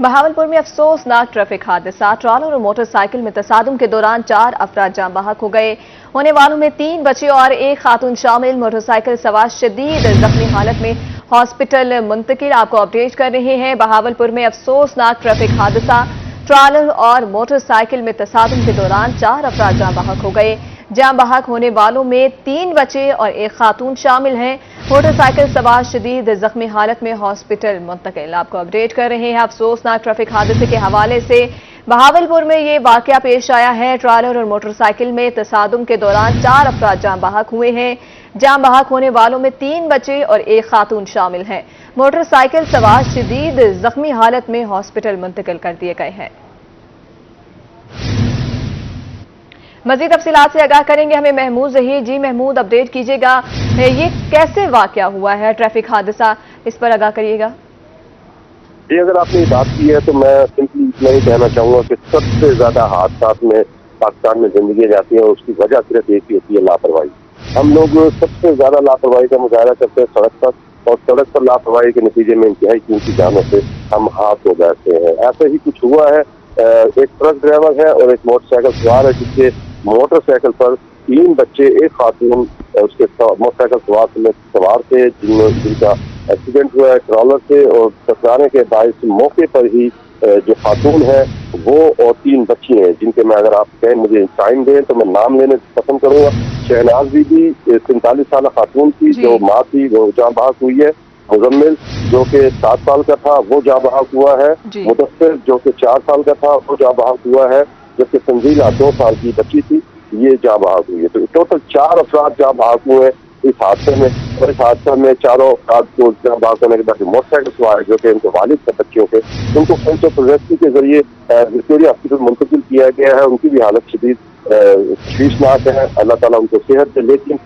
बहावलपुर में अफसोसनाक ट्रैफिक हादसा। ट्रॉलर और मोटरसाइकिल में तसादुम के दौरान 4 अफराद जाँ बहक हो गए। होने वालों में 3 बच्चे और एक खातून शामिल। मोटरसाइकिल सवार शदीद जख्मी हालत में हॉस्पिटल मुंतकिल। आपको अपडेट कर रहे हैं। बहावलपुर में अफसोसनाक ट्रैफिक हादसा। ट्रॉलर और मोटरसाइकिल में तसादुम के दौरान 4 अफराद जाँ बहक हो गए। जाँ बहक होने वालों में 3 बच्चे और एक खातून शामिल हैं। मोटरसाइकिल सवार शदीद जख्मी हालत में हॉस्पिटल मुंतकिल। आपको अपडेट कर रहे हैं अफसोसनाक ट्रैफिक हादसे के हवाले से। बहावलपुर में ये वाकया पेश आया है। ट्रॉलर और मोटरसाइकिल में तसादुम के दौरान 4 अफराद जाँ बहक हुए हैं। जाँ बहक होने वालों में 3 बच्चे और एक खातून शामिल हैं। मोटरसाइकिल सवार शदीद जख्मी हालत में हॉस्पिटल मुंतकिल कर दिए गए हैं। मजीद तफसीलात से आगाह करेंगे हमें महमूद जहीर। जी महमूद, अपडेट कीजिएगा, ये कैसे वाकया हुआ है ट्रैफिक हादसा, इस पर आगाह करिएगा। जी, अगर आपने बात की है तो मैं सिंपली इतना ही कहना चाहूंगा कि सबसे ज्यादा हादसा में पाकिस्तान में जिंदगी जाती है, उसकी वजह सिर्फ एक ही होती है, लापरवाही। हम लोग सबसे ज्यादा लापरवाही का मुजाहरा करते हैं सड़क पर, और सड़क पर लापरवाही के नतीजे में इंतहाई कीमती जानों से हम हाथ धो बैठते हैं। ऐसा ही कुछ हुआ है। एक ट्रक ड्राइवर है और एक मोटरसाइकिल सवार है, जिसके मोटरसाइकिल पर 3 बच्चे, एक खातून उसके मोटरसाइकिल सवार थे, जिनका एक्सीडेंट हुआ है ट्रॉलर से, और टकराने के बायस मौके पर ही जो खातून है वो और 3 बच्ची हैं, जिनके मैं, अगर आप कहें मुझे टाइम दें तो मैं नाम लेने पसंद करूंगा। शहनाज बीबी 43 साल खातून की, जो माँ थी, वो जाँ बहक हुई है। मुजम्मिल जो कि 7 साल का था, वो जाँ बहक हुआ है। मुदस्सिर जो कि 4 साल का था, वो जाँ बहक हुआ है। जबकि तंजीला 2 साल की बच्ची थी, ये जाँ बहक हुई है। तो टोटल 4 अफराद जाँ बहक हुए इस हादसे में। और इस हादसे में चारों अफराद को जाँ बहक होने के बाद मोटरसाइकिल सवार जो कि उनके वालिद थे बच्चियों के, उनको फैंस ऑफ रेस्क्यू के जरिए विक्टोरिया हॉस्पिटल मुंतकिल किया गया है। उनकी भी हालत शदीद शीशनाक है, अल्लाह ताला उनको सेहत दे। लेकिन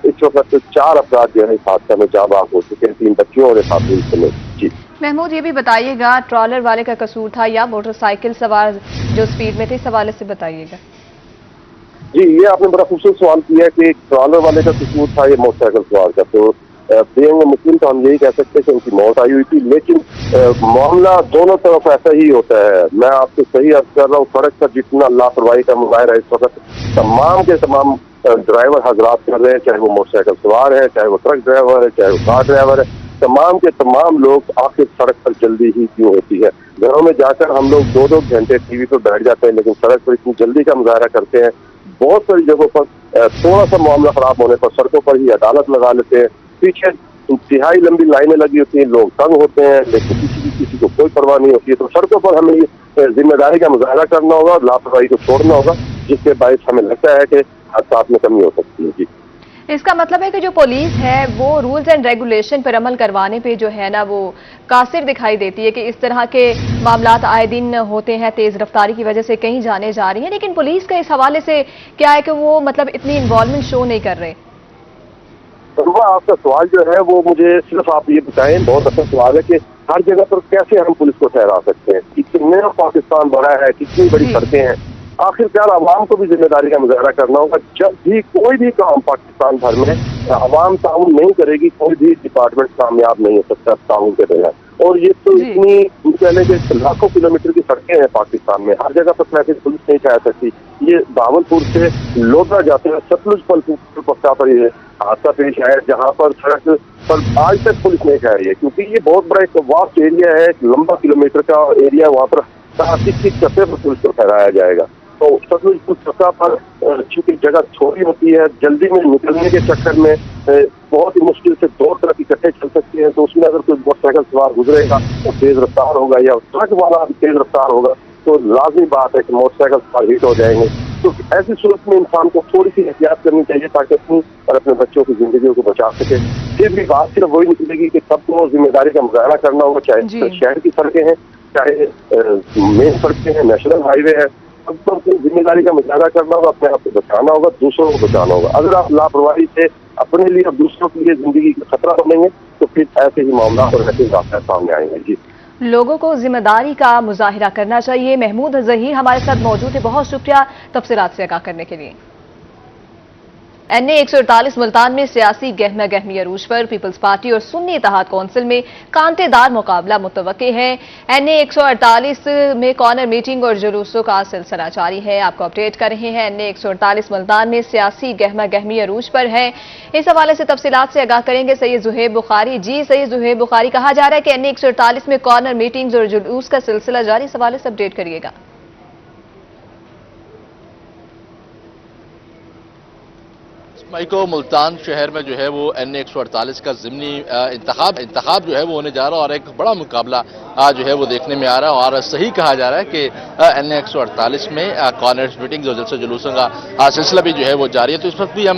इस वक्त 4 अफराद जो है इस हादसे में जाँ बहक हो चुके हैं, 3 बच्चियों और एक खातून समेत। जी महमूद, ये भी बताइएगा, ट्रॉलर वाले का कसूर था या मोटरसाइकिल सवार जो स्पीड में थे, इस हवाले से बताइएगा। जी, ये आपने बड़ा खूबसूरत सवाल किया कि ट्रॉलर वाले का कसूर था या मोटरसाइकिल सवार का। तो बेंग मुस्लिम तो हम यही कह सकते हैं कि उनकी मौत आई हुई थी, लेकिन मामला दोनों तरफ ऐसा ही होता है। मैं आपको सही अर्ज कर रहा हूँ, सड़क पर जितना लापरवाही का मुजाहरा इस वक्त तमाम के तमाम ड्राइवर हजरात कर रहे हैं, चाहे वो मोटरसाइकिल सवार है, चाहे वो ट्रक ड्राइवर है, चाहे वो कार ड्राइवर है, तमाम के तमाम लोग आखिर सड़क पर जल्दी ही क्यों होती है। घरों में जाकर हम लोग 2-2 घंटे टीवी पर बैठ जाते हैं, लेकिन सड़क पर इतनी जल्दी का मुजाहरा करते हैं। बहुत सारी जगहों पर थोड़ा सा मामला खराब होने पर सड़कों पर ही अदालत लगा लेते हैं। पीछे इंतहाई लंबी लाइनें लगी होती हैं, लोग तंग होते हैं, लेकिन किसी को कोई परवाह नहीं होती है। तो सड़कों पर हमें ये जिम्मेदारी का मुजाहरा करना होगा और लापरवाही को छोड़ना होगा, जिसके बायस हमें लगता है कि हादसात में कमी हो सकती है। जी, इसका मतलब है कि जो पुलिस है वो रूल्स एंड रेगुलेशन पर अमल करवाने पे जो है ना, वो कासिर दिखाई देती है कि इस तरह के मामलात आए दिन होते हैं, तेज रफ्तारी की वजह से कहीं जाने जा रही है। लेकिन पुलिस का इस हवाले से क्या है कि वो मतलब इतनी इन्वॉल्वमेंट शो नहीं कर रहे। तो आपका सवाल जो है वो मुझे सिर्फ आप ये बताएं, बहुत अच्छा सवाल है कि हर जगह पर कैसे हम पुलिस को ठहरा सकते हैं, कितने पाकिस्तान बड़ा है, कितनी बड़ी सड़कें हैं। आखिरकार आवाम को भी जिम्मेदारी का मुजाहरा करना होगा। जब भी कोई भी काम पाकिस्तान भर में आवाम ताउन नहीं करेगी, कोई भी डिपार्टमेंट कामयाब नहीं हो सकता ताउन के बगैर। और ये तो इतनी पहले के लाखों किलोमीटर की सड़कें हैं पाकिस्तान में, हर जगह पर ट्रैफिक पुलिस नहीं चाह सकती। ये बहावलपुर से लोधा जाते हैं सतलुज पक्का पर ये हादसा पेश आया, जहाँ पर सड़क पर आज तक पुलिस नहीं चाह रही है, क्योंकि ये बहुत बड़ा एक वास्ट एरिया है, एक लंबा किलोमीटर का एरिया। वहाँ पर 60 चक्के पर पुलिस को ठहराया जाएगा। तो सतलुज चक्का पर चूंकि जगह छोटी होती है, जल्दी में निकलने के चक्कर में बहुत ही मुश्किल से 2 ट्रक इकट्ठे चल सकते हैं। तो उसमें अगर कोई मोटरसाइकिल सवार गुजरेगा तो तेज रफ्तार होगा, या ट्रक वाला भी तेज रफ्तार होगा, तो लाजमी बात है कि मोटरसाइकिल सवार हिट हो जाएंगे। तो ऐसी सूरत में इंसान को थोड़ी सी एहतियात करनी चाहिए, ताकि अपनी और अपने बच्चों की जिंदगी को बचा सके। फिर भी बात सिर्फ वही निकलेगी कि सबको जिम्मेदारी का मुजाहरा करना होगा, चाहे शहर की सड़कें हैं, चाहे मेन सड़कें हैं, नेशनल हाईवे है, सबको अपनी जिम्मेदारी का मुजाहरा करना होगा, अपने आप को बचाना होगा, दूसरों को बचाना होगा। अगर आप लापरवाही से अपने लिए और दूसरों के लिए जिंदगी का खतरा बनेंगे तो फिर ऐसे ही मामला और ऐसे वाक़यात सामने आएंगे। जी, लोगों को जिम्मेदारी का मुजाहिरा करना चाहिए। महमूद जहीर हमारे साथ मौजूद है, बहुत शुक्रिया तफसीलात से आगाह करने के लिए। NA 148 मुल्तान में सियासी गहमा गहमी अरूज पर पीपल्स पार्टी और सुन्नी इत्तेहाद कौंसिल में कांटेदार मुकाबला मुतवक्के है। NA 148 में कॉर्नर मीटिंग और जुलूसों का सिलसिला जारी है। आपको अपडेट कर रहे हैं। NA 148 मुल्तान में सियासी गहमा गहमी अरूज पर है। इस हवाले से तफसीलात से आगाह करेंगे सैयद ज़ुहैब बुखारी। जी सैयद ज़ुहैब बुखारी, कहा जा रहा है कि NA 148 में कॉर्नर मीटिंग्स और जुलूस का सिलसिला जारी, इस हवाले से अपडेट करिएगा। को मुल्तान शहर में जो है वो NA 148 का ज़िमनी इंतखाब जो है वो होने जा रहा है और एक बड़ा मुकाबला जो है वो देखने में आ रहा है। और सही कहा जा रहा है कि NA 148 में कॉर्नर्स मीटिंग्स और जलसे जुलूसों का सिलसिला भी जो है वो जारी है। तो इस वक्त भी हम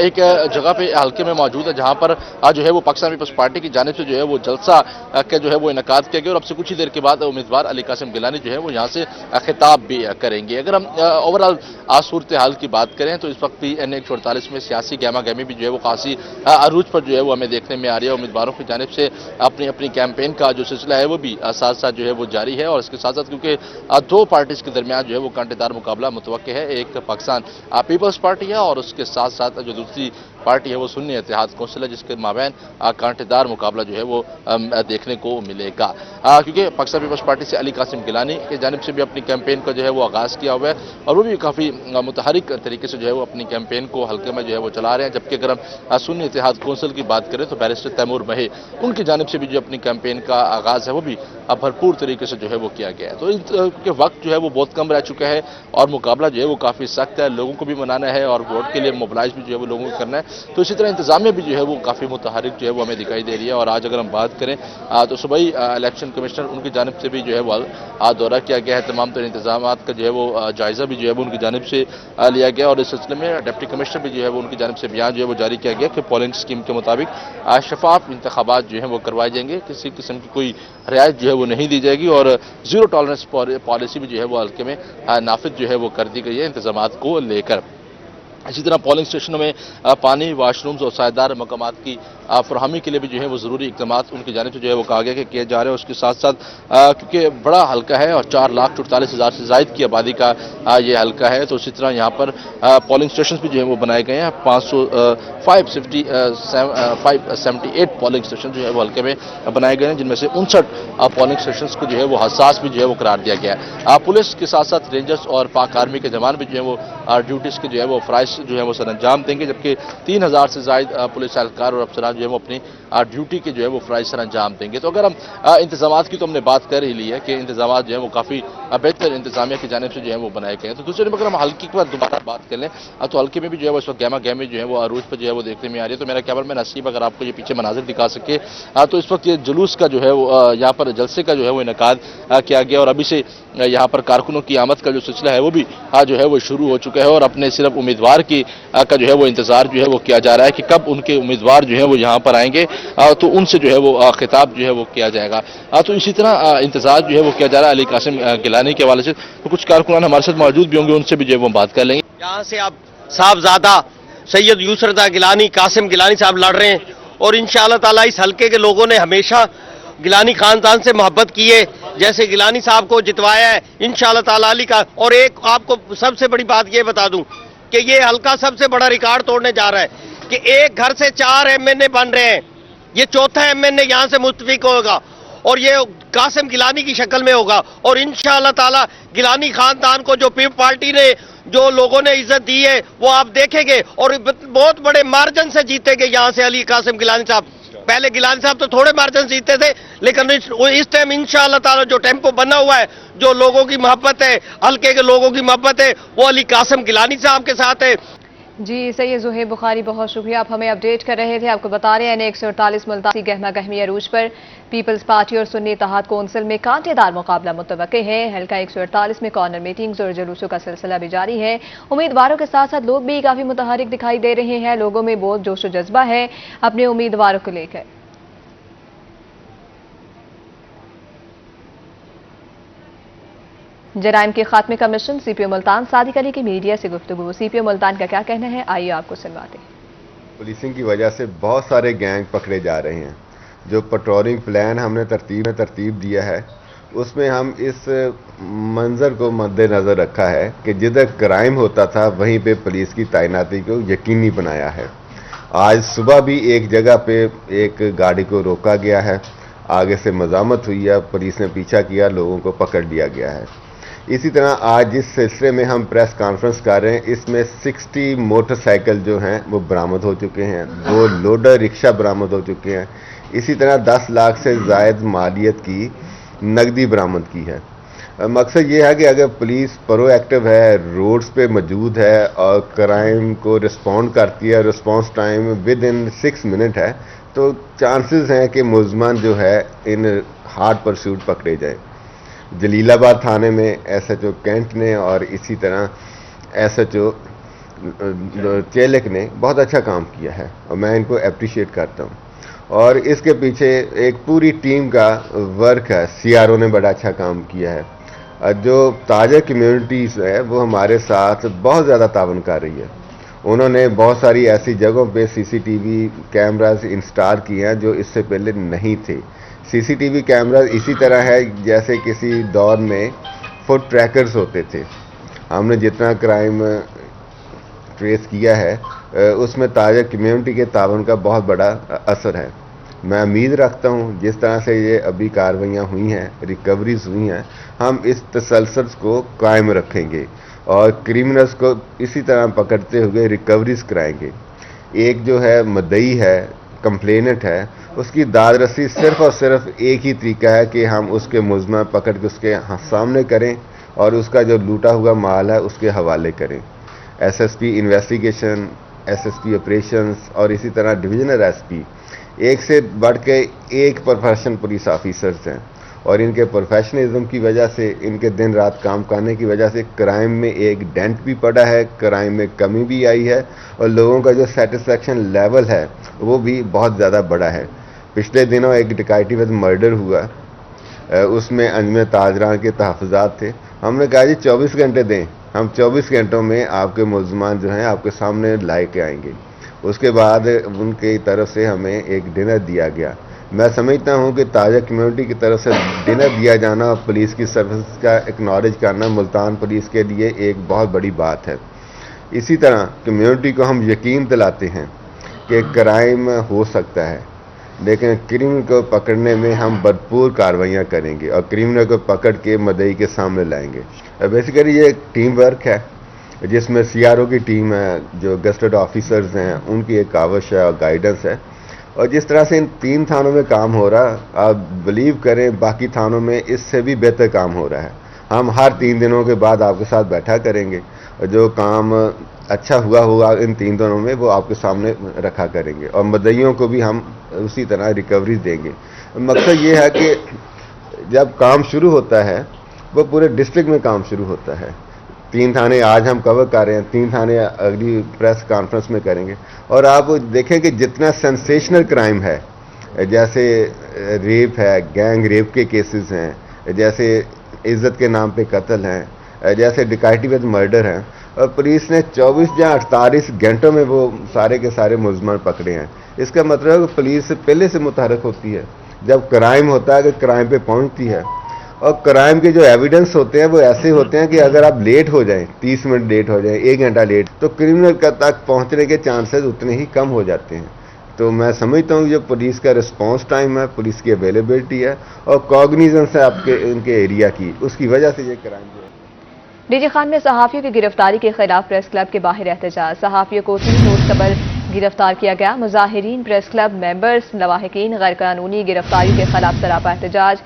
एक जगह पे हल्के में मौजूद है जहाँ पर जो है वो पाकिस्तान पीपल्स पार्टी की जानिब से जो है वो जलसा का जो है वो इनकाद किया गया और अब से कुछ ही देर के बाद उम्मीदवार अली कासिम गिलानी जो है वो यहाँ से खिताब भी करेंगे। अगर हम ओवरऑल सूरत हाल की बात करें तो इस वक्त भी NA 148 में सियासी गहमा गहमी भी जो है वो खासी अरूज पर जो है वो हमें देखने में आ रही है। उम्मीदवारों की जानिब से अपनी कैंपेन का जो सिलसिला है वो भी साथ साथ जो है वो जारी है। और इसके साथ साथ क्योंकि दो पार्टीज के दरमियान जो है वो कांटेदार मुकाबला मुतवक्के है, एक पाकिस्तान पीपल्स पार्टी है और उसके साथ साथ जो दूसरी पार्टी है वो सुन्नी इत्तेहाद कौंसिल है, जिसके माबैन कांटेदार मुकाबला जो है वो देखने को मिलेगा। क्योंकि पाकिस्तान पीपल्स पार्टी से अली कासिम गिलानी की जानिब से भी अपनी कैंपेन का जो है वो आगाज़ किया हुआ है और वो भी काफ़ी मुतहरिक तरीके से जो है वो अपनी कैंपेन को हल्के में जो है वो चला रहे हैं। जबकि अगर हम सुन्नी इत्तेहाद कौंसिल की बात करें तो बैरिस्टर तैमूर मही उनकी जानिब से भी जो अपनी कैंपेन का आगाज़ है वो भी भरपूर तरीके से जो है वो किया गया है। तो क्योंकि वक्त जो है वो बहुत कम रह चुका है और मुकाबला जो है वो काफ़ी सख्त है, लोगों को भी मनाना है और वोट के लिए मोबिलाइज भी जो है वो लोगों को करना है। तो इसी तरह इंतजामिया भी जो है वो काफ़ी मुतहरिक जो है वो हमें दिखाई दे रही है। और आज अगर हम बात करें तो सुबह ही इलेक्शन कमिश्नर उनकी जानिब से भी जो है वो दौरा किया गया है, तमाम तरह इंतजाम का जो है वो जायज़ा भी जो है वो उनकी जानिब से लिया गया और इस सिलसिले में डिप्टी कमिश्नर भी जो है वो उनकी जानिब से बयान जो है वो जारी किया गया कि पोलिंग स्कीम के मुताबिक शफाफ इंतखाबात जो है वो करवाए जाएंगे, किसी किस्म की कोई रियायत जो है वो नहीं दी जाएगी और जीरो टॉलरेंस पॉलिसी भी जो है वो हल्के में नाफिज जो है वो कर दी गई है इंतजामात को लेकर। इसी तरह पोलिंग स्टेशनों में पानी, वाशरूम्स और सायदार मकामात की फरहमी के लिए भी जो है वो ज़रूरी इक़दाम उनकी जानिब से जो है वो कहा गया कि किए जा रहे हैं। उसके साथ साथ क्योंकि बड़ा हल्का है और 4,44,000 से ज़ायद की आबादी का ये हल्का है, तो इसी तरह यहाँ पर पोलिंग स्टेशन भी जो है वो बनाए गए हैं। 578 पोलिंग स्टेशन जो है वो हल्के में बनाए गए हैं, जिनमें से 59 पोलिंग स्टेशन को जो है वो हसास भी जो है वो करार दिया गया है। पुलिस के साथ साथ रेंजर्स और पाक आर्मी के जवान भी जो है वो ड्यूटीज़ के जो है वो फ़राइज़ जो है वो सर अंजाम देंगे, जबकि 3,000 से ज़ायद पुलिस एहलकार और अफसरान जो है वो अपनी ड्यूटी के जो है वो फ़राइज़ सर अंजाम देंगे। तो अगर हम इंतजामात की तो हमने बात कर ही ली है कि इंतजामात जो है वो काफ़ी बेहतर इंतजामिया की जानिब से जो है वो बनाए गए हैं। तो दूसरे नंबर अगर हम हल्की की दोबारा बात कर लें तो हल्के में भी जो है वो इस वक्त गहमा गहमी जो है वो अरूज पर जो है वो देखने में आ रही है। तो मेरा कैमरा मैन नसीब अगर आपको ये पीछे मनाजिर दिखा सके तो इस वक्त ये जुलूस का जो है वो यहाँ पर जलसे का जो है वो इनकाद किया गया और अभी से यहाँ पर कारकुनों की आमद का जो सिलसिला है वो भी जो है वो शुरू हो चुका है और अपने सिर्फ उम्मीदवार की का जो है वो इंतजार जो है वो किया जा रहा है कि कब उनके उम्मीदवार जो है वो यहाँ पर आएंगे तो उनसे जो है वो खिताब जो है वो किया जाएगा। तो इसी तरह इंतजार जो है वो किया जा रहा है अली कासिम गिलानी के हवाले से। तो कुछ कारकुनान हमारे साथ मौजूद भी होंगे, उनसे भी जो है वो बात कर लेंगे। यहाँ से आप साहबजादा सैयद यूसरदा गिलानी कासिम गिलानी साहब लड़ रहे हैं और इंशाअल्लाह ताला इस हल्के के लोगों ने हमेशा गिलानी खानदान से मोहब्बत की है, जैसे गिलानी साहब को जितवाया है इंशाअल्लाह ताला अली का। और एक आपको सबसे बड़ी बात ये बता दूं कि ये हल्का सबसे बड़ा रिकॉर्ड तोड़ने जा रहा है कि एक घर से 4 MNA बन रहे हैं, ये चौथा MNA यहां से मुस्तफीक होगा और ये कासिम गिलानी की शक्ल में होगा। और इंशाअल्लाह ताला गिलानी खानदान को जो पीपल्स पार्टी ने जो लोगों ने इज्जत दी है वो आप देखेंगे और बहुत बड़े मार्जिन से जीतेंगे यहां से अली कासिम गिलानी साहब। पहले गिलानी साहब तो थोड़े मार्जिन जीते थे, लेकिन इस टाइम इंशाअल्लाह ताला जो टेम्पो बना हुआ है, जो लोगों की मोहब्बत है, हल्के के लोगों की मोहब्बत है, वो अली कासिम गिलानी साहब के साथ है। जी सैयद ज़ुहैब बुखारी, बहुत शुक्रिया, आप हमें अपडेट कर रहे थे। आपको बता रहे हैं NA 148 मुल्तान गहमा गहमी अरूज पर पीपल्स पार्टी और सुन्नी इत्तेहाद कौंसिल में कांटेदार मुकाबला मुतवक्के है। हल्का 148 में कॉर्नर मीटिंग्स और जुलूसों का सिलसिला भी जारी है। उम्मीदवारों के साथ साथ लोग भी काफ़ी मुतहरिक दिखाई दे रहे हैं, लोगों में बहुत जोश व जज्बा है अपने उम्मीदवारों को लेकर। जराइम के खात्मे का मिशन CPO मुल्तान सादिक अली की मीडिया से गुफ्तगू। CPO मुल्तान का क्या कहना है, आइए आपको सुनवाते हैं। पुलिसिंग की वजह से बहुत सारे गैंग पकड़े जा रहे हैं। जो पेट्रोलिंग प्लान हमने तरतीब दिया है उसमें हम इस मंजर को मद्देनज़र रखा है कि जिधर क्राइम होता था वहीं पे पुलिस की तैनाती को यकीनी बनाया है। आज सुबह भी एक जगह पे एक गाड़ी को रोका गया है, आगे से मज़ामत हुई है, पुलिस ने पीछा किया, लोगों को पकड़ लिया गया है। इसी तरह आज जिस सिलसिले में हम प्रेस कॉन्फ्रेंस कर रहे हैं, इसमें 60 मोटरसाइकिल जो हैं वो बरामद हो चुके हैं, 2 लोडर रिक्शा बरामद हो चुके हैं। इसी तरह 10 लाख से ज़ायद मालियत की नकदी बरामद की है। मकसद ये है कि अगर पुलिस प्रोएक्टिव है, रोड्स पे मौजूद है और क्राइम को रिस्पॉन्ड करती है, response time with in 6 minute है, तो चांसेस हैं कि मुलजमान जो है इन हार्ड परस्यूट पकड़े जाए। जलीलाबाद थाने में SHO कैंट ने और इसी तरह SHO चेलक ने बहुत अच्छा काम किया है और मैं इनको अप्रिशिएट करता हूँ। और इसके पीछे एक पूरी टीम का वर्क है। CRO ने बड़ा अच्छा काम किया है। जो ताजा कम्युनिटीज़ है वो हमारे साथ बहुत ज़्यादा तावन कर रही है। उन्होंने बहुत सारी ऐसी जगहों पे CCTV कैमरास इंस्टॉल किए हैं जो इससे पहले नहीं थे। CCTV कैमरास इसी तरह है जैसे किसी दौर में फुट ट्रैकर्स होते थे। हमने जितना क्राइम ट्रेस किया है उसमें ताजा कम्युनिटी के तावन का बहुत बड़ा असर है। मैं उम्मीद रखता हूँ जिस तरह से ये अभी कार्रवाइयाँ हुई हैं, रिकवरीज हुई हैं, हम इस तसलसल को कायम रखेंगे और क्रिमिनल्स को इसी तरह पकड़ते हुए रिकवरीज कराएंगे। एक जो है मदई है, कंप्लेनेंट है, उसकी दाद रसी सिर्फ और सिर्फ एक ही तरीका है कि हम उसके मुलज़िम पकड़ के उसके सामने करें और उसका जो लूटा हुआ माल है उसके हवाले करें। SSP इन्वेस्टिगेशन, SSP ऑपरेशंस और इसी तरह डिविजनल SP एक से बढ़ के एक प्रोफेशनल पुलिस ऑफिसर्स हैं और इनके प्रोफेशनलिज्म की वजह से, इनके दिन रात काम करने की वजह से क्राइम में एक डेंट भी पड़ा है, क्राइम में कमी भी आई है और लोगों का जो सेटिस्फेक्शन लेवल है वो भी बहुत ज़्यादा बड़ा है। पिछले दिनों एक डकैती विद मर्डर हुआ, उसमें अंजमन ताजरान के तहफ़्फ़ुज़ात थे। हमने कहा जी 24 घंटे दें, हम 24 घंटों में आपके मुलज़मान जो हैं आपके सामने ला के आएंगे। उसके बाद उनकी तरफ से हमें एक डिनर दिया गया। मैं समझता हूं कि ताजा कम्युनिटी की तरफ से डिनर दिया जाना और पुलिस की सर्विस का एक्नॉलेज करना मुल्तान पुलिस के लिए एक बहुत बड़ी बात है। इसी तरह कम्युनिटी को हम यकीन दिलाते हैं कि क्राइम हो सकता है, लेकिन क्रिमिनल को पकड़ने में हम भरपूर कार्रवाइयाँ करेंगे और क्रिमिनल को पकड़ के मदई के सामने लाएंगे। बेसिकली ये एक टीम वर्क है जिसमें CRO की टीम है, जो गस्टेड ऑफिसर्स हैं उनकी एक कावश है और गाइडेंस है। और जिस तरह से इन 3 थानों में काम हो रहा, आप बिलीव करें बाकी थानों में इससे भी बेहतर काम हो रहा है। हम हर 3 दिनों के बाद आपके साथ बैठा करेंगे और जो काम अच्छा हुआ होगा इन 3 दिनों में वो आपके सामने रखा करेंगे और मदइयों को भी हम उसी तरह रिकवरी देंगे। मकसद ये है कि जब काम शुरू होता है वो पूरे डिस्ट्रिक्ट में काम शुरू होता है। 3 थाने आज हम कवर कर रहे हैं, 3 थाने अगली प्रेस कॉन्फ्रेंस में करेंगे। और आप देखें कि जितना सेंसेशनल क्राइम है, जैसे रेप है, गैंग रेप के केसेस हैं, जैसे इज्जत के नाम पे कत्ल हैं, जैसे डकैती विद मर्डर हैं, और पुलिस ने 24 या 48 घंटों में वो सारे के सारे मुलज़मान पकड़े हैं। इसका मतलब है कि पुलिस पहले से मुतहरक होती है। जब क्राइम होता है कि क्राइम पे पहुंचती है और क्राइम के जो एविडेंस होते हैं वो ऐसे होते हैं कि अगर आप लेट हो जाएं, 30 मिनट लेट हो जाएं, 1 घंटा लेट, तो क्रिमिनल तक पहुंचने के चांसेस उतने ही कम हो जाते हैं। तो मैं समझता हूँ जो पुलिस का रिस्पांस टाइम है, पुलिस की अवेलेबिलिटी है और कॉग्निजेंस है आपके इनके एरिया की, उसकी वजह से ये क्राइम जो है। डीजे खान में सहाफियों की गिरफ्तारी के खिलाफ प्रेस क्लब के बाहर एहतजाज। सहाफियों को 3 रोज कबल गिरफ्तार किया गया। मुजाहिरीन, प्रेस क्लब मेंबर्स, लवाहिकीन गैर कानूनी गिरफ्तारी के खिलाफ सरापा एहतजाज।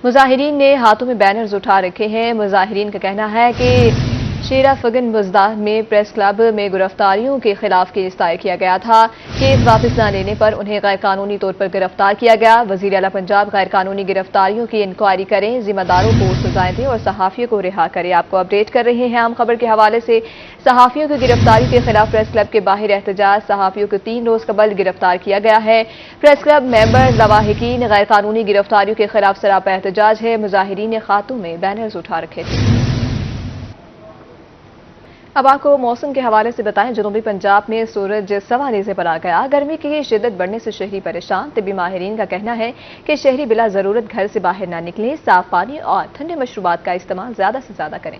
मुजाहिरीन ने हाथों में बैनर्स उठा रखे हैं। मुजाहिरीन का कहना है कि शेरा फगन बुज़दाह में प्रेस क्लब में गिरफ्तारियों के खिलाफ केस दायर किया गया था। केस वापस न लेने पर उन्हें गैर कानूनी तौर पर गिरफ्तार किया गया। वज़ीर आला पंजाब गैर कानूनी गिरफ्तारियों की इंक्वायरी करें, जिम्मेदारों को सजाएं दें और सहाफियों को रिहा करें। आपको अपडेट कर रहे हैं हम खबर के हवाले से। सहाफियों की गिरफ्तारी के खिलाफ प्रेस क्लब के बाहर एहतजाज। सहाफियों को 3 रोज कबल गिरफ्तार किया गया है। प्रेस क्लब मेंबर, लवाहिकीन गैर कानूनी गिरफ्तारियों के खिलाफ सरापा एहतजाज है। मुजाहिरीन ने हाथों में बैनर्स उठा रखे थे। اب آپ کو موسم کے حوالے سے بتائیں، جنوبی پنجاب میں سورج سوا نیزے پر آ گیا۔ گرمی کی شدت بڑھنے سے شہری پریشان۔ طبی ماہرین کا کہنا ہے کہ شہری بلا ضرورت گھر سے باہر نہ نکلیں، صاف پانی اور ٹھنڈے مشروبات کا استعمال زیادہ سے زیادہ کریں۔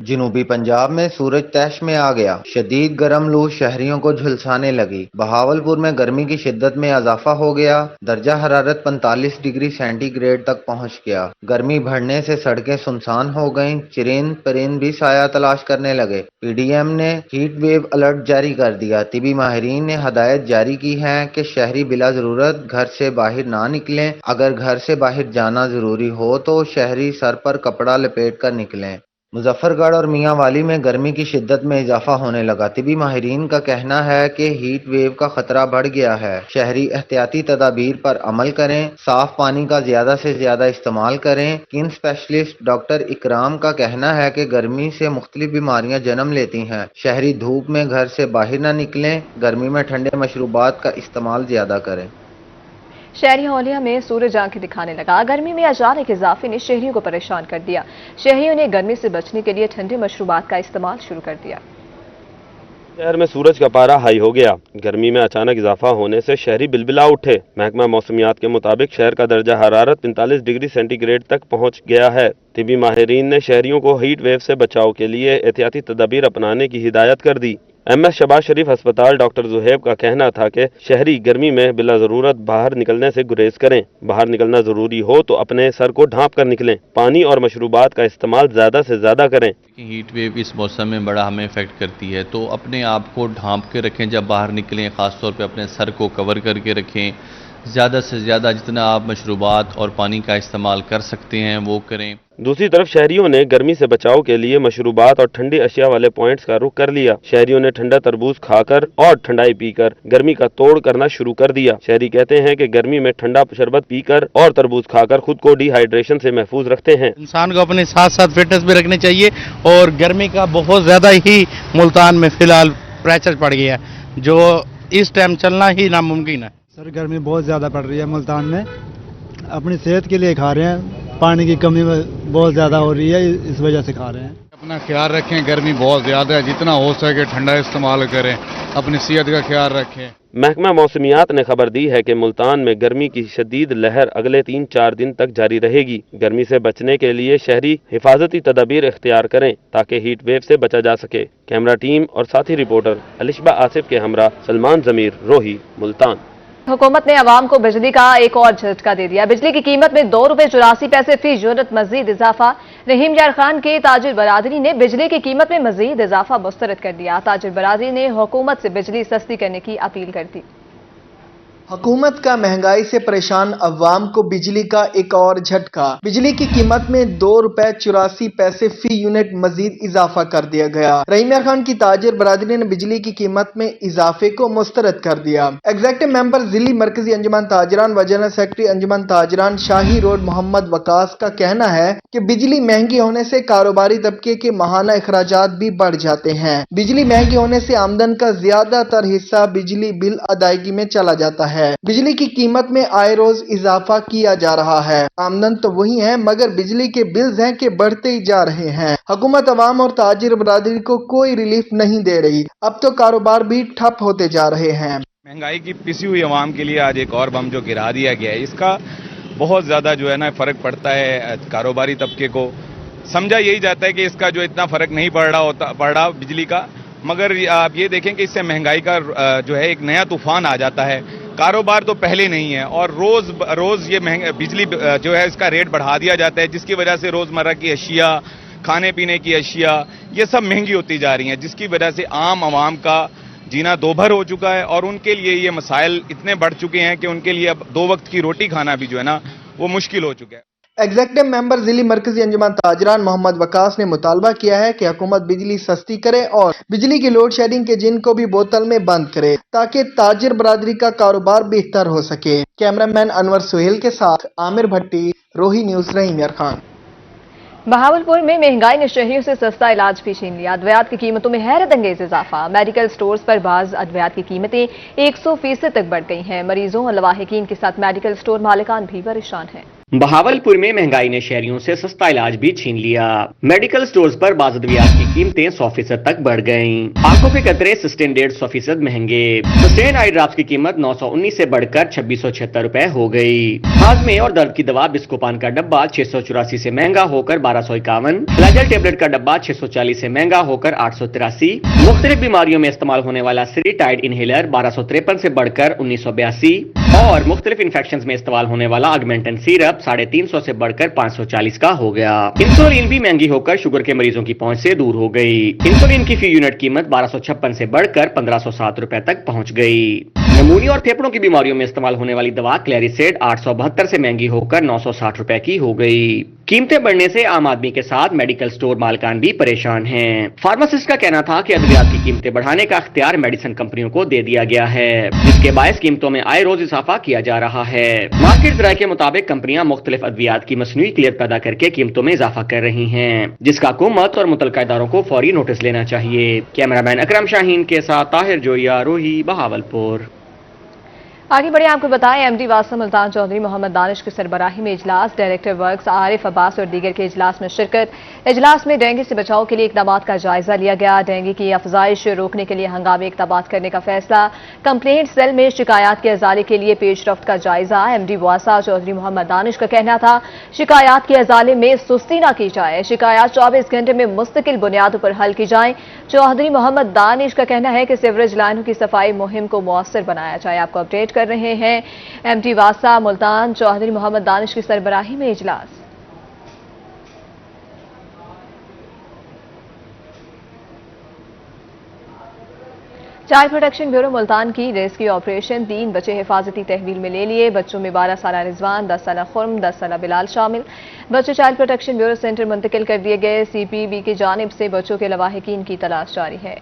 جنوبی پنجاب میں سورج تیش میں آ گیا۔ شدید گرم لو شہریوں کو جھلسانے لگی۔ بہاولپور میں گرمی کی شدت میں اضافہ ہو گیا۔ درجہ حرارت 45 ڈگری سینٹی گریڈ تک پہنچ گیا۔ گرمی بڑھنے سے سڑکیں سنسان ہو گئیں۔ چرند پرند بھی سایہ تلاش کرنے لگے۔ پی ڈی ایم نے ہیٹ ویو الرٹ جاری کر دیا۔ طبی ماہرین نے ہدایت جاری کی ہے کہ شہری بلا ضرورت گھر سے باہر نہ نکلیں۔ اگر گھر سے باہر جانا ضروری ہو تو شہری سر پر کپڑا لپیٹ کر نکلیں۔ مظفر گڑھ اور میاں والی میں گرمی کی شدت میں اضافہ ہونے لگا۔ طبی ماہرین کا کہنا ہے کہ ہیٹ ویو کا خطرہ بڑھ گیا ہے۔ شہری احتیاطی تدابیر پر عمل کریں، صاف پانی کا زیادہ سے زیادہ استعمال کریں۔ اسکن اسپیشلسٹ ڈاکٹر اکرام کا کہنا ہے کہ گرمی سے مختلف بیماریاں جنم لیتی ہیں۔ شہری دھوپ میں گھر سے باہر نہ نکلیں، گرمی میں ٹھنڈے مشروبات کا استعمال زیادہ کریں۔ شہری حولیہ میں سورج آنکھیں دکھانے لگا۔ گرمی میں اچانک اضافے نے شہریوں کو پریشان کر دیا۔ شہریوں نے گرمی سے بچنے کے لیے ٹھنڈے مشروبات کا استعمال شروع کر دیا۔ شہر میں سورج کا پارہ ہائی ہو گیا۔ گرمی میں اچانک اضافہ ہونے سے شہری بلبلا اٹھے۔ محکمہ موسمیات کے مطابق شہر کا درجہ حرارت 45 ڈگری سینٹی گریڈ تک پہنچ گیا ہے۔ طبی ماہرین نے شہریوں کو ہیٹ ویو سے بچاؤ کے لیے احتیاطی تدابیر اپنانے کی ہدایت کر دی۔ ایم ایس شہباز شریف ہسپتال ڈاکٹر زہیب کا کہنا تھا کہ شہری گرمی میں بلا ضرورت باہر نکلنے سے گریز کریں۔ باہر نکلنا ضروری ہو تو اپنے سر کو ڈھانپ کر نکلیں۔ پانی اور مشروبات کا استعمال زیادہ سے زیادہ کریں۔ ہیٹ ویو اس موسم میں بڑا ہمیں افیکٹ کرتی ہے، تو اپنے آپ کو ڈھانپ کے رکھیں جب باہر نکلیں، خاص طور پہ اپنے سر کو کور کر کے رکھیں۔ زیادہ سے زیادہ جتنا آپ مشروبات اور پانی کا استعمال کر سکتے ہیں وہ کریں۔ دوسری طرف شہریوں نے گرمی سے بچاؤ کے لیے مشروبات اور ٹھنڈی اشیاء والے پوائنٹس کا رخ کر لیا۔ شہریوں نے ٹھنڈا تربوز کھا کر اور ٹھنڈائی پی کر گرمی کا توڑ کرنا شروع کر دیا۔ شہری کہتے ہیں کہ گرمی میں ٹھنڈا شربت پی کر اور تربوز کھا کر خود کو ڈی ہائیڈریشن سے محفوظ رکھتے ہیں۔ انسان کو اپنے ساتھ ساتھ فٹنس بھی رکھنی چاہیے، اور گرمی کا بہت زیادہ ہی ملتان میں فی الحال پریشر پڑ گیا ہے، جو اس ٹائم چلنا ہی ناممکن ہے۔ سر گرمی بہت زیادہ پڑ رہی ہے ملتان میں، اپنی صحت کے لیے کھا رہے ہیں، پانی کی کمی بہت زیادہ ہو رہی ہے، اس وجہ سے کھا رہے ہیں۔ اپنا خیال رکھیں، گرمی بہت زیادہ ہے، جتنا ہو سکے ٹھنڈا استعمال کریں، اپنی صحت کا خیال رکھیں۔ محکمہ موسمیات نے خبر دی ہے کہ ملتان میں گرمی کی شدید لہر اگلے 3-4 دن تک جاری رہے گی۔ گرمی سے بچنے کے لیے شہری حفاظتی تدابیر اختیار کریں تاکہ ہیٹ ویو سے بچا جا سکے۔ کیمرہ ٹیم اور ساتھی رپورٹر الشبہ آصف کے ہمراہ سلمان ضمیر، روہی، ملتان۔ حکومت نے عوام کو بجلی کا ایک اور جھٹکا دے دیا۔ بجلی کی قیمت میں 2 روپے 84 پیسے فی یونٹ مزید اضافہ۔ رحیم یار خان کے تاجر برادری نے بجلی کی قیمت میں مزید اضافہ مسترد کر دیا۔ تاجر برادری نے حکومت سے بجلی سستی کرنے کی اپیل کر دی۔ حکومت کا مہنگائی سے پریشان عوام کو بجلی کا ایک اور جھٹکا۔ بجلی کی قیمت میں 2 روپے 84 پیسے فی یونٹ مزید اضافہ کر دیا گیا۔ رحیم یار خان کی تاجر برادری نے بجلی کی قیمت میں اضافے کو مسترد کر دیا۔ ایگزیکٹو ممبر ضلعی مرکزی انجمن تاجران و جنرل سیکرٹری انجمن تاجران شاہی روڈ محمد وقاص کا کہنا ہے کہ بجلی مہنگی ہونے سے کاروباری طبقے کے ماہانہ اخراجات بھی بڑھ جاتے ہیں۔ بجلی مہنگی ہونے سے آمدن کا زیادہ تر حصہ بجلی بل ادائیگی میں چلا جاتا ہے۔ بجلی کی قیمت میں آئے روز اضافہ کیا جا رہا ہے۔ آمدن تو وہی ہے مگر بجلی کے بلز ہیں کہ بڑھتے ہی جا رہے ہیں۔ حکومت عوام اور تاجر برادری کو کوئی ریلیف نہیں دے رہی، اب تو کاروبار بھی ٹھپ ہوتے جا رہے ہیں۔ مہنگائی کی پسی ہوئی عوام کے لیے آج ایک اور بم جو گرا دیا گیا ہے، اس کا بہت زیادہ جو ہے نا فرق پڑتا ہے کاروباری طبقے کو۔ سمجھا یہی جاتا ہے کہ اس کا جو اتنا فرق نہیں پڑ رہا بجلی کا، مگر آپ یہ دیکھیں کہ اس سے مہنگائی کا جو ہے ایک نیا طوفان آ جاتا ہے۔ کاروبار تو پہلے نہیں ہے اور روز یہ بجلی جو ہے اس کا ریٹ بڑھا دیا جاتا ہے، جس کی وجہ سے روزمرہ کی اشیاء، کھانے پینے کی اشیاء یہ سب مہنگی ہوتی جا رہی ہیں، جس کی وجہ سے عام عوام کا جینا دوبھر ہو چکا ہے اور ان کے لیے یہ مسائل اتنے بڑھ چکے ہیں کہ ان کے لیے اب 2 وقت کی روٹی کھانا بھی جو ہے نا وہ مشکل ہو چکا ہے۔ ایگزیکٹو ممبر ضلعی مرکزی انجمن تاجران محمد وقاص نے مطالبہ کیا ہے کہ حکومت بجلی سستی کرے اور بجلی کی لوڈ شیڈنگ کے جن کو بھی بوتل میں بند کرے تاکہ تاجر برادری کا کاروبار بہتر ہو سکے۔ کیمرہ مین انور سہیل کے ساتھ عامر بھٹی، روہی نیوز، رحیم یار خان۔ بہاولپور میں مہنگائی نے شہریوں سے سستا علاج بھی چھین لیا۔ ادویات کی قیمتوں میں حیرت انگیز اضافہ۔ میڈیکل سٹورز پر بعض ادویات کی قیمتیں 100% تک بڑھ گئی ہیں۔ مریضوں اور لواحقین کے ساتھ میڈیکل سٹور مالکان بھی پریشان ہیں۔ बहावलपुर में महंगाई ने शहरियों से सस्ता इलाज भी छीन लिया। मेडिकल स्टोर्स पर बाज़ अद्वियात की कीमतें 100% तक बढ़ गईं। आंखों के कतरे सस्टेन 150% महंगे। सस्टेन आई ड्रॉप्स की कीमत 919 से बढ़कर 2676 रुपए हो गई। हाजमे और दर्द की दवा बिस्कोपान का डब्बा 684 से महंगा होकर 1251, फ्लैजेल टेबलेट का डब्बा 640 से महंगा होकर 883, मुख्तलिफ बीमारियों में इस्तेमाल होने वाला सिरिटाइड इनहेलर 1253 से बढ़कर 1982 और मुख्तलिफ इन्फेक्शन में इस्तेमाल होने वाला ऑगमेंटन सिरप 350 से बढ़कर 540 का हो गया। इंसुलिन भी महंगी होकर शुगर के मरीजों की पहुंच से दूर हो गई। इंसुलिन की फी यूनिट कीमत 1256 से बढ़कर 1507 रुपए तक पहुंच गई। नमूनी और फेफड़ों की बीमारियों में इस्तेमाल होने वाली दवा क्लेरिसेड 872 से महंगी होकर 960 रुपए की हो गई। कीमतें बढ़ने से आम आदमी के साथ मेडिकल स्टोर मालकान भी परेशान हैं। फार्मासिस्ट का कहना था कि अद्वियात की कीमतें बढ़ाने का इख्तियार मेडिसिन कंपनियों को दे दिया गया है, जिसके बायस कीमतों में आए रोज इजाफा किया जा रहा है। मार्केट राय के मुताबिक कंपनियां मुख्तलिफ अद्वियात की मसनूई किल्लत पैदा करके कीमतों में इजाफा कर रही हैं, जिसका हुकूमत और मुतल्लिका इदारों को फौरी नोटिस लेना चाहिए। कैमरामैन अकरम शाहीन के साथ ताहिर जोया, रोही, बहावलपुर। आगे बढ़े आपको बताएं, एमडी वासा मुल्तान चौधरी मोहम्मद दानिश की सरबराही में इजलास, डायरेक्टर वर्क्स आरिफ अब्बास और दीगर के इजलास में शिरकत। इजलास में डेंगू से बचाव के लिए इकदाम का जायजा लिया गया। डेंगू की अफजाइश रोकने के लिए हंगामी इकदाम करने का फैसला। कंप्लेंट सेल में शिकायत के अजाले के लिए पेशरफ्त का जायजा। एमडी वासा चौधरी मोहम्मद दानिश का कहना था, शिकायत के अजाले में सुस्ती न की जाए, शिकायत 24 घंटे में मुस्तकिल बुनियादों पर हल की जाए। चौधरी मोहम्मद दानिश का कहना है कि सीवरेज लाइनों की सफाई मुहिम को मौसर बनाया जाए। आपको अपडेट कर रहे हैं, एमडी वासा मुल्तान चौधरी मोहम्मद दानिश की सरबराही में इजलास। चाइल्ड प्रोटेक्शन ब्यूरो मुल्तान की रेस्क्यू ऑपरेशन, 3 बच्चे हिफाजती तहवील में ले लिए। बच्चों में 12 साल रिजवान, 10 साल खुर्म, 10 साल बिलाल शामिल। बच्चे चाइल्ड प्रोटेक्शन ब्यूरो सेंटर मुंतकिल कर दिए गए। सीपीबी की जानिब से बच्चों के लवाहिकीन की तलाश जारी है।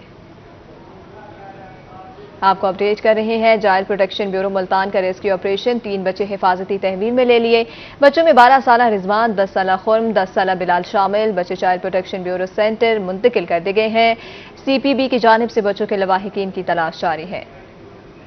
आपको अपडेट कर रहे हैं, चाइल्ड प्रोटेक्शन ब्यूरो मुल्तान का रेस्क्यू ऑपरेशन, 3 बच्चे हिफाजती तहवील में ले लिए। बच्चों में 12 साल रिजवान, 10 साल खुर्म, 10 साल बिलाल शामिल। बच्चे चाइल्ड प्रोटेक्शन ब्यूरो सेंटर मुंतकिल कर दिए गए हैं। सीपीबी की जानिब से बच्चों के लवाहिकीन की तलाश जारी है।